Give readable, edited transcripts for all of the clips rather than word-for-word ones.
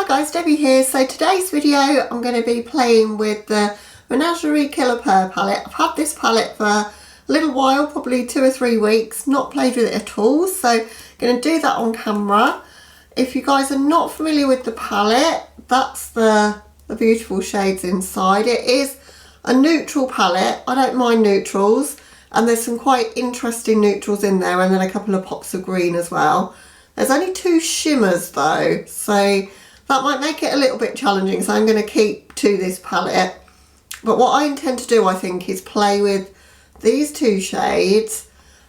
Hi guys, Debbie here. So today's video I'm going to be playing with the Menagerie Killer Purr palette. I've had this palette for a little while, probably 2 or 3 weeks, not played with it at all, so I'm going to do that on camera. If you guys are not familiar with the palette, that's the beautiful shades inside. It is a neutral palette. I don't mind neutrals, and there's some quite interesting neutrals in there, and then a couple of pops of green as well. There's only 2 shimmers though, so that might make it a little bit challenging, so I'm going to keep to this palette. But what I intend to do, I think, is play with these 2 shades,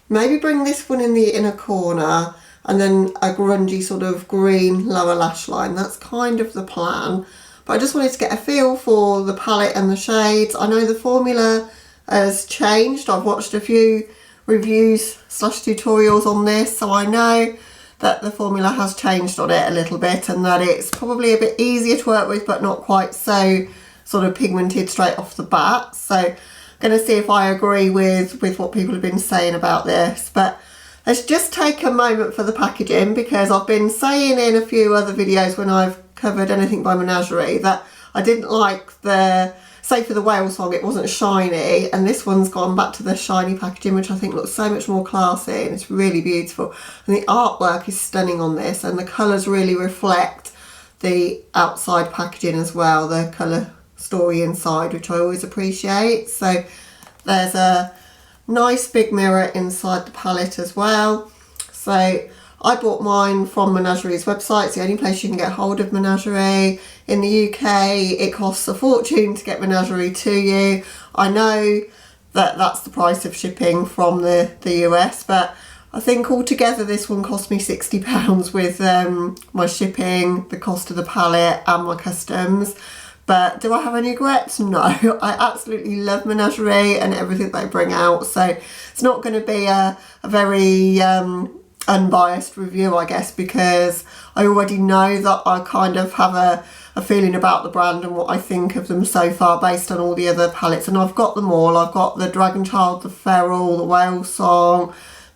maybe bring this one in the inner corner, and then a grungy sort of green lower lash line. That's kind of the plan. But I just wanted to get a feel for the palette and the shades. I know the formula has changed. I've watched a few reviews / tutorials on this, so I know that the formula has changed on it a little bit, and that it's probably a bit easier to work with, but not quite so sort of pigmented straight off the bat. So I'm going to see if I agree with what people have been saying about this. But let's just take a moment for the packaging, because I've been saying in a few other videos when I've covered anything by Menagerie that I didn't like the, say for the whale song, it wasn't shiny, and this one's gone back to the shiny packaging, which I think looks so much more classy, and it's really beautiful. And the artwork is stunning on this, and the colours really reflect the outside packaging as well, the colour story inside, which I always appreciate. So there's a nice big mirror inside the palette as well. So I bought mine from Menagerie's website. It's the only place you can get hold of Menagerie. In the UK, it costs a fortune to get Menagerie to you. I know that that's the price of shipping from the US, but I think altogether this one cost me £60 with my shipping, the cost of the palette and my customs. But do I have any regrets? No. I absolutely love Menagerie and everything they bring out. So it's not going to be a very unbiased review, I guess, because I already know that I kind of have a feeling about the brand and what I think of them so far based on all the other palettes. And I've got them all. I've got the Dragon Child, the Feral, the Whale Song,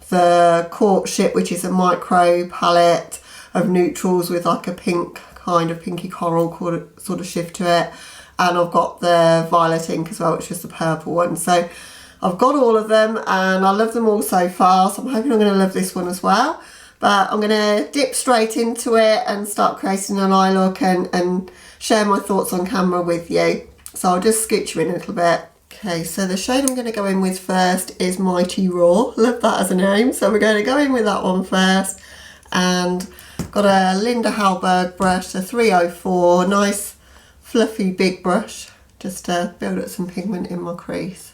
the Courtship, which is a micro palette of neutrals with like a pink, kind of pinky coral sort of shift to it. And I've got the Violet Ink as well, which is the purple one. So I've got all of them and I love them all so far, so I'm hoping I'm going to love this one as well. But I'm going to dip straight into it and start creating an eye look and share my thoughts on camera with you. So I'll just scooch you in a little bit. Okay, so the shade I'm going to go in with first is Mighty Raw. Love that as a name. So we're going to go in with that one first. And got a Linda Hallberg brush, a 304, nice fluffy big brush, just to build up some pigment in my crease.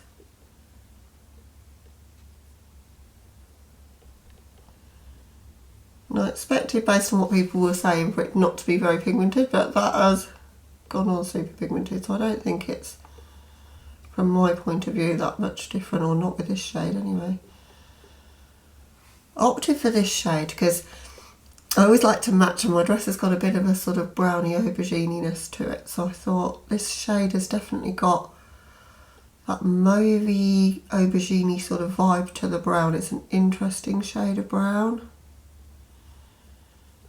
And I expected, based on what people were saying, for it not to be very pigmented, but that has gone on super pigmented, so I don't think it's, from my point of view, that much different, or not with this shade anyway. I opted for this shade because I always like to match, and my dress has got a bit of a sort of browny aubergine-ness to it, so I thought this shade has definitely got that mauvey aubergine sort of vibe to the brown. It's an interesting shade of brown.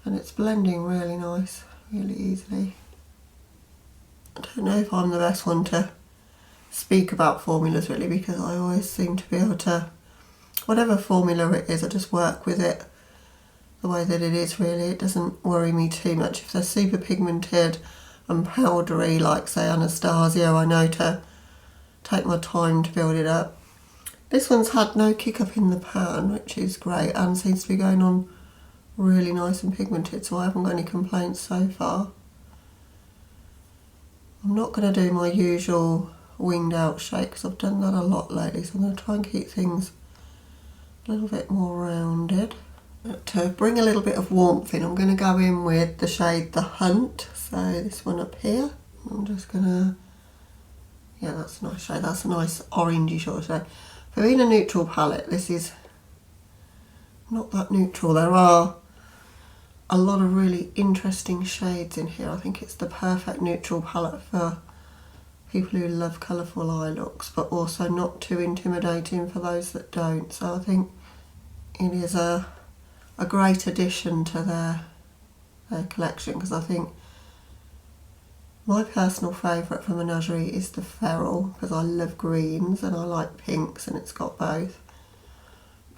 And it's blending really nice, really easily. I don't know if I'm the best one to speak about formulas really, because I always seem to be able to, whatever formula it is, I just work with it the way that it is really. It doesn't worry me too much. If they're super pigmented and powdery, like say Anastasia, I know to take my time to build it up. This one's had no kick up in the pan, which is great, and seems to be going on really nice and pigmented, so I haven't got any complaints so far. I'm not going to do my usual winged out shake because I've done that a lot lately, so I'm going to try and keep things a little bit more rounded. But to bring a little bit of warmth in, I'm going to go in with the shade The Hunt, so this one up here. I'm just going to, yeah, that's a nice shade, that's a nice orangey sort of shade. For being a neutral palette, this is not that neutral. There are a lot of really interesting shades in here. I think it's the perfect neutral palette for people who love colourful eye looks, but also not too intimidating for those that don't. So I think it is a great addition to their collection, because I think My personal favourite for Menagerie is the Feral, because I love greens and I like pinks, and it's got both.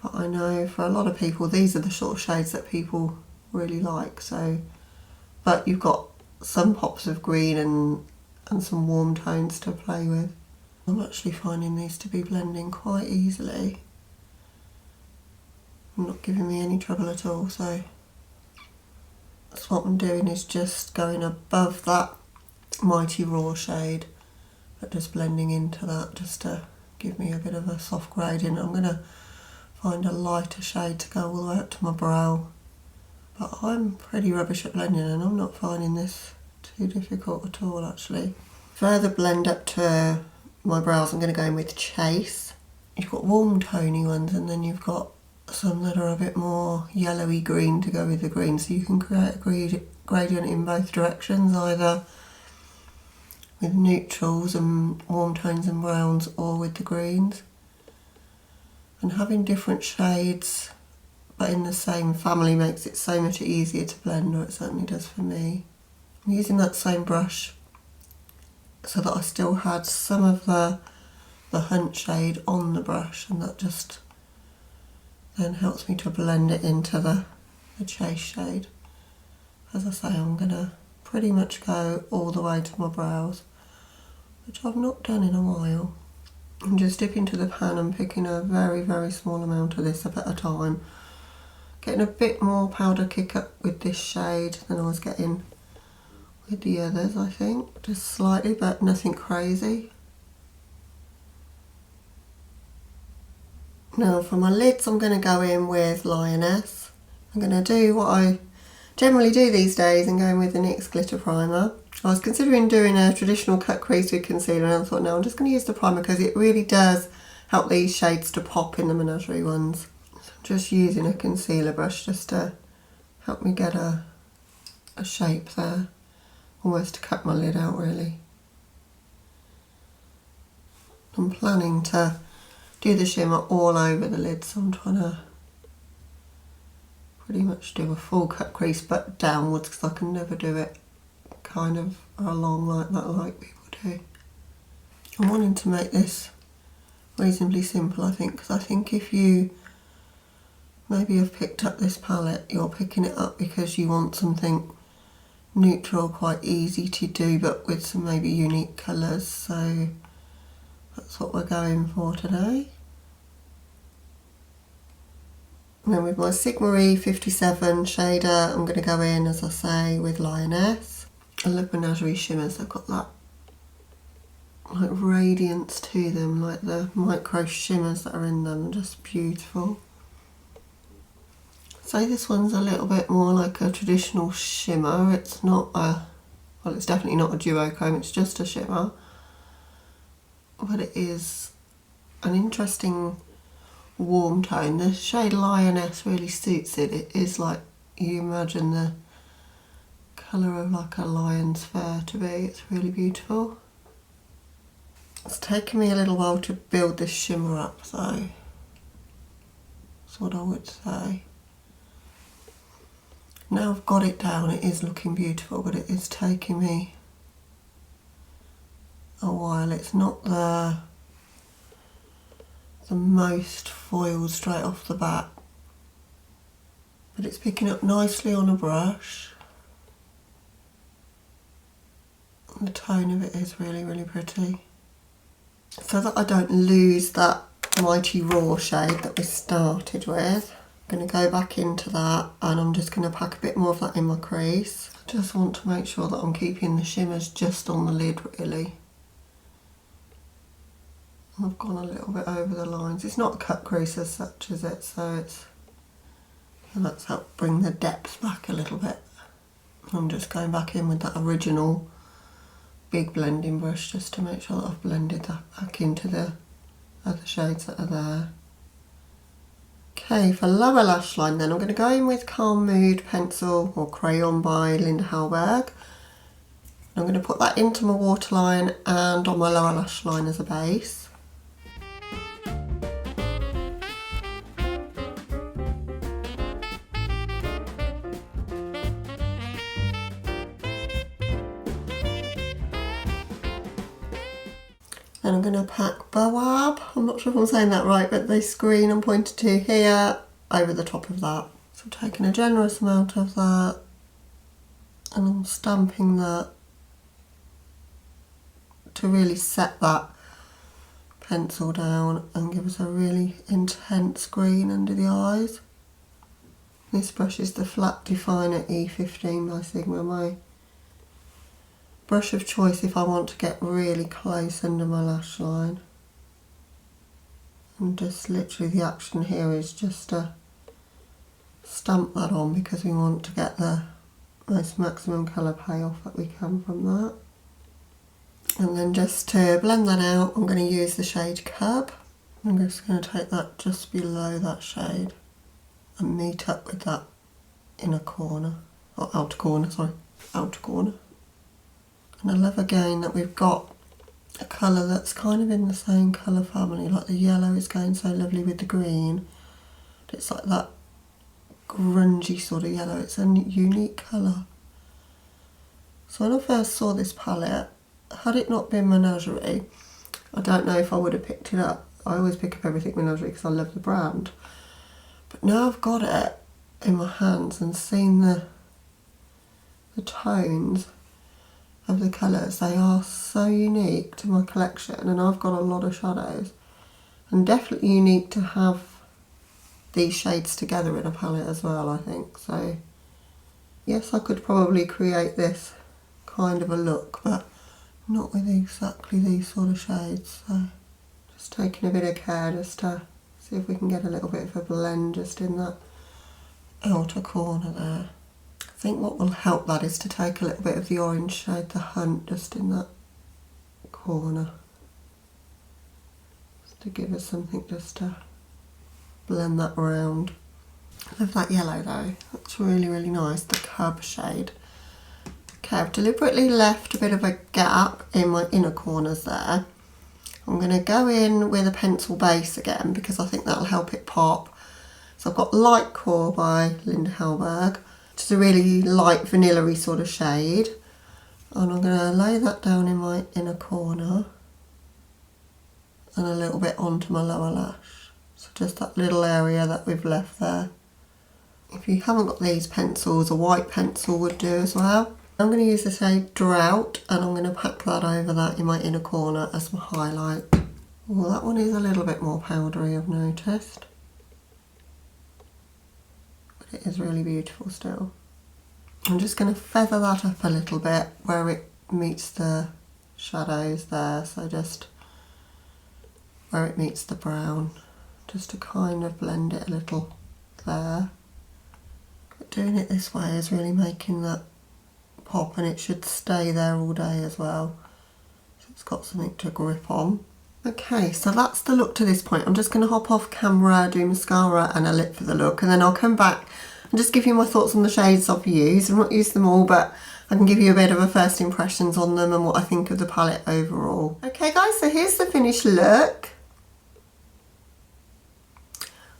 But I know for a lot of people these are the sort of shades that people really like. So, but you've got some pops of green and some warm tones to play with. I'm actually finding these to be blending quite easily. Not giving me any trouble at all, so that's what I'm doing, is just going above that Mighty Raw shade, but just blending into that just to give me a bit of a soft gradient. I'm going to find a lighter shade to go all the way up to my brow, but I'm pretty rubbish at blending and I'm not finding this too difficult at all actually. Further blend up to my brows, I'm going to go in with Chase. You've got warm tony ones and then you've got some that are a bit more yellowy green to go with the green, so you can create a gradient in both directions, either with neutrals and warm tones and browns or with the greens. And having different shades but in the same family makes it so much easier to blend, or it certainly does for me. I'm using that same brush so that I still had some of the Hunt shade on the brush, and that just then helps me to blend it into the Chase shade. As I say, I'm going to pretty much go all the way to my brows, which I've not done in a while. I'm just dipping into the pan and picking a very, very small amount of this up at a time. Getting a bit more powder kick up with this shade than I was getting with the others, I think. Just slightly, but nothing crazy. Now for my lids, I'm going to go in with Lioness. I'm going to do what I generally do these days and go in with the NYX Glitter Primer. I was considering doing a traditional cut crease with concealer, and I thought no, I'm just going to use the primer because it really does help these shades to pop in the Menagerie ones. So I'm just using a concealer brush just to help me get a shape there, almost to cut my lid out really. I'm planning to do the shimmer all over the lid, so I'm trying to pretty much do a full cut crease but downwards, because I can never do it kind of along like that like people do. I'm wanting to make this reasonably simple, I think, because I think if you maybe have picked up this palette, you're picking it up because you want something neutral, quite easy to do, but with some maybe unique colours, so that's what we're going for today. And then with my Sigma 57 shader, I'm going to go in, as I say, with Lioness. I love Menagerie shimmers, they've got that like radiance to them, like the micro shimmers that are in them, just beautiful. So this one's a little bit more like a traditional shimmer. It's not a, well, it's definitely not a duochrome, it's just a shimmer. But it is an interesting warm tone. The shade Lioness really suits it. It is like you imagine the colour of like a lion's fur to be. It's really beautiful. It's taken me a little while to build this shimmer up though. That's what I would say. Now I've got it down, it is looking beautiful, but it is taking me a while. It's not the most foiled straight off the bat, but it's picking up nicely on a brush. And the tone of it is really, really pretty. So that I don't lose that Mighty Raw shade that we started with, I'm going to go back into that, and I'm just going to pack a bit more of that in my crease. I just want to make sure that I'm keeping the shimmers just on the lid really. I've gone a little bit over the lines. It's not a cut crease as such, is it? So it's, and that's helped bring the depth back a little bit. I'm just going back in with that original big blending brush just to make sure that I've blended that back into the other shades that are there. Okay, for lower lash line then, I'm going to go in with Calm Mood Pencil or Crayon by Linda Hallberg. I'm going to put that into my waterline and on my lower lash line as a base. Then I'm going to pack Boab, I'm not sure if I'm saying that right, but this green I'm pointing to here, over the top of that. So I'm taking a generous amount of that and I'm stamping that to really set that pencil down and give us a really intense green under the eyes. This brush is the Flat Definer E15 by Sigma, my brush of choice if I want to get really close under my lash line. And just literally the action here is just to stamp that on because we want to get the most maximum colour payoff that we can from that. And then just to blend that out, I'm going to use the shade Curb. I'm just going to take that just below that shade and meet up with that inner corner, or outer corner, sorry, outer corner. And I love again that we've got a colour that's kind of in the same colour family, like the yellow is going so lovely with the green. It's like that grungy sort of yellow, it's a unique colour. So when I first saw this palette, had it not been Menagerie, I don't know if I would have picked it up. I always pick up everything Menagerie because I love the brand. But now I've got it in my hands and seen the tones of the colours, they are so unique to my collection, and I've got a lot of shadows. And definitely unique to have these shades together in a palette as well, I think. So yes, I could probably create this kind of a look, but not with exactly these sort of shades. So just taking a bit of care just to see if we can get a little bit of a blend just in that outer corner there. I think what will help that is to take a little bit of the orange shade, the Hunt, just in that corner. Just to give us something just to blend that around. I love that yellow though, that's really, really nice, the Cub shade. Okay, I've deliberately left a bit of a gap in my inner corners there. I'm going to go in with a pencil base again because I think that'll help it pop. So I've got Light Core by Linda Hellberg, which is a really light vanilla-y sort of shade. And I'm going to lay that down in my inner corner and a little bit onto my lower lash. So just that little area that we've left there. If you haven't got these pencils, a white pencil would do as well. I'm going to use the shade Drought and I'm going to pack that over that in my inner corner as my highlight. Well, that one is a little bit more powdery, I've noticed. But it is really beautiful still. I'm just going to feather that up a little bit where it meets the shadows there. So just where it meets the brown. Just to kind of blend it a little there. But doing it this way is really making that pop, and it should stay there all day as well, so it's got something to grip on. Okay, so that's the look to this point. I'm just going to hop off camera, do mascara and a lip for the look, and then I'll come back and just give you my thoughts on the shades I've used. I've not used them all, but I can give you a bit of a first impressions on them and what I think of the palette overall. Okay guys, so here's the finished look.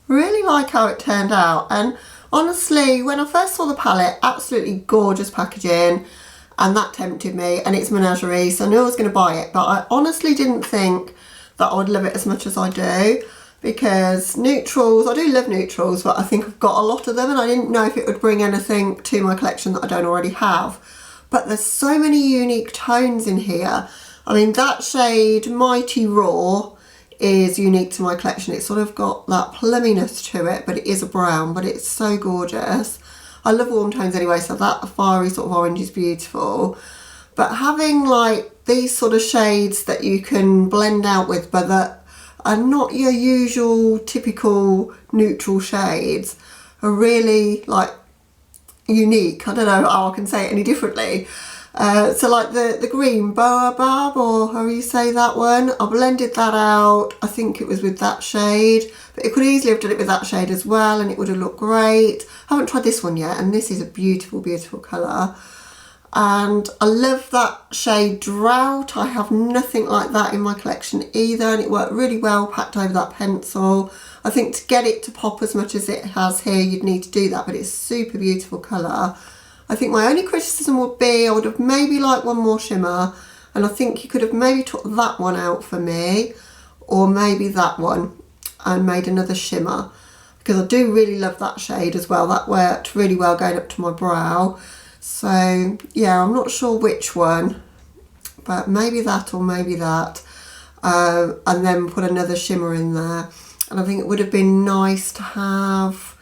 Really like how it turned out, and honestly, when I first saw the palette, absolutely gorgeous packaging, and that tempted me, and it's Menagerie, so I knew I was going to buy it, but I honestly didn't think that I would love it as much as I do, because neutrals, I do love neutrals, but I think I've got a lot of them, and I didn't know if it would bring anything to my collection that I don't already have. But there's so many unique tones in here. I mean, that shade, Mighty Raw, is unique to my collection. It's sort of got that plumminess to it, but it is a brown, but it's so gorgeous. I love warm tones anyway, so that fiery sort of orange is beautiful. But having like these sort of shades that you can blend out with, but that are not your usual typical neutral shades, are really like unique. I don't know how I can say it any differently. So like the green Boab, or how you say that one, I blended that out. I think it was with that shade, but it could easily have done it with that shade as well and it would have looked great. I haven't tried this one yet, and this is a beautiful, beautiful colour. And I love that shade Drought. I have nothing like that in my collection either, and it worked really well packed over that pencil. I think to get it to pop as much as it has here, you'd need to do that, but it's a super beautiful colour. I think my only criticism would be I would have maybe liked one more shimmer, and I think you could have maybe took that one out for me, or maybe that one, and made another shimmer, because I do really love that shade as well. That worked really well going up to my brow. So yeah, I'm not sure which one, but maybe that or maybe that, and then put another shimmer in there. And I think it would have been nice to have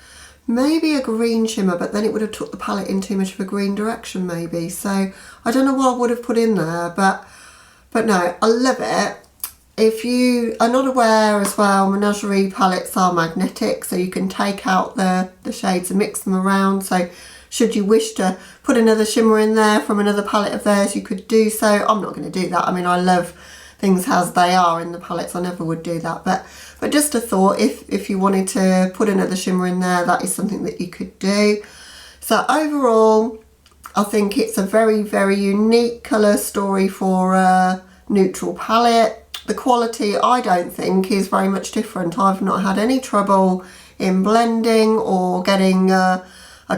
maybe a green shimmer, but then it would have took the palette in too much of a green direction maybe. So I don't know what I would have put in there, but no, I love it. If you are not aware as well, Menagerie palettes are magnetic, so you can take out the shades and mix them around. So should you wish to put another shimmer in there from another palette of theirs, you could do so. I'm not going to do that. I mean, I love things as they are in the palettes. I never would do that. But just a thought, if you wanted to put another shimmer in there, that is something that you could do. So overall, I think it's a very, very unique colour story for a neutral palette. The quality, I don't think, is very much different. I've not had any trouble in blending or getting a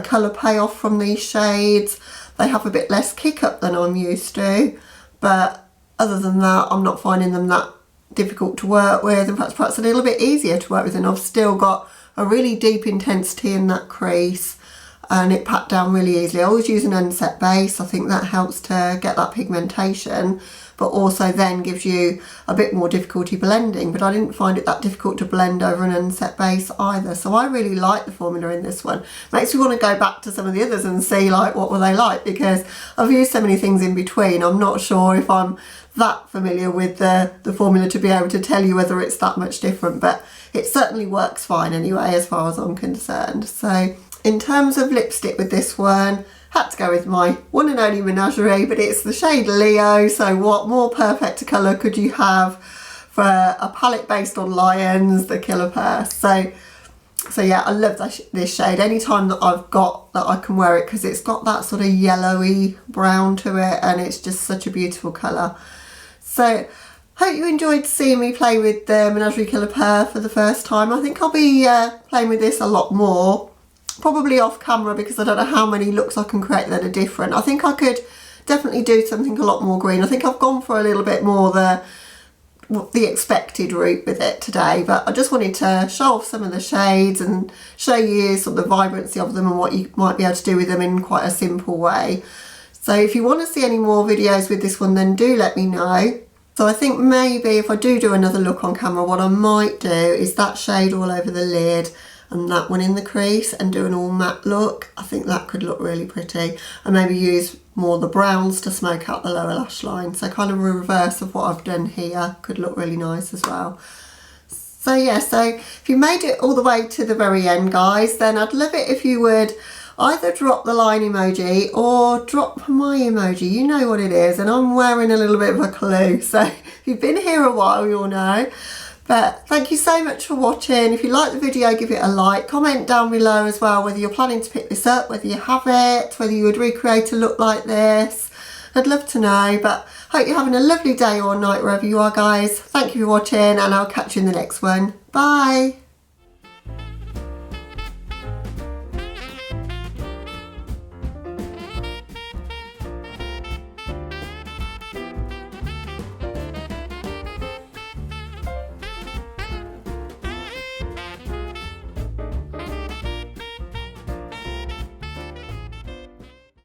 colour payoff from these shades. They have a bit less kick up than I'm used to, but other than that, I'm not finding them that difficult to work with. In fact, perhaps a little bit easier to work with, and I've still got a really deep intensity in that crease, and it packed down really easily. I always use an unset base. I think that helps to get that pigmentation, but also then gives you a bit more difficulty blending. But I didn't find it that difficult to blend over an unset base either. So I really like the formula in this one. Makes me want to go back to some of the others and see like what were they like, because I've used so many things in between. I'm not sure if I'm that familiar with the formula to be able to tell you whether it's that much different, but it certainly works fine anyway as far as I'm concerned. So in terms of lipstick with this one, had to go with my one and only Menagerie, but it's the shade Leo, so what more perfect a colour could you have for a palette based on lions, the Killer Purr. So yeah, I love this shade. Anytime that I've got that I can wear it, because it's got that sort of yellowy brown to it, and it's just such a beautiful colour. So hope you enjoyed seeing me play with the Menagerie Killer Purr for the first time. I think I'll be playing with this a lot more, probably off camera, because I don't know how many looks I can create that are different. I think I could definitely do something a lot more green. I think I've gone for a little bit more the expected route with it today, but I just wanted to show off some of the shades and show you sort of the vibrancy of them and what you might be able to do with them in quite a simple way. So if you want to see any more videos with this one, then do let me know. So I think maybe if I do another look on camera, what I might do is that shade all over the lid and that one in the crease, and do an all matte look. I think that could look really pretty, and maybe use more the browns to smoke out the lower lash line. So kind of a reverse of what I've done here could look really nice as well. So yeah, so if you made it all the way to the very end, guys, then I'd love it if you would either drop the line emoji or drop my emoji. You know what it is, and I'm wearing a little bit of a clue. So if you've been here a while, you'll know. But thank you so much for watching. If you like the video, give it a like. Comment down below as well whether you're planning to pick this up, whether you have it, whether you would recreate a look like this. I'd love to know. But hope you're having a lovely day or night wherever you are, guys. Thank you for watching, and I'll catch you in the next one. Bye.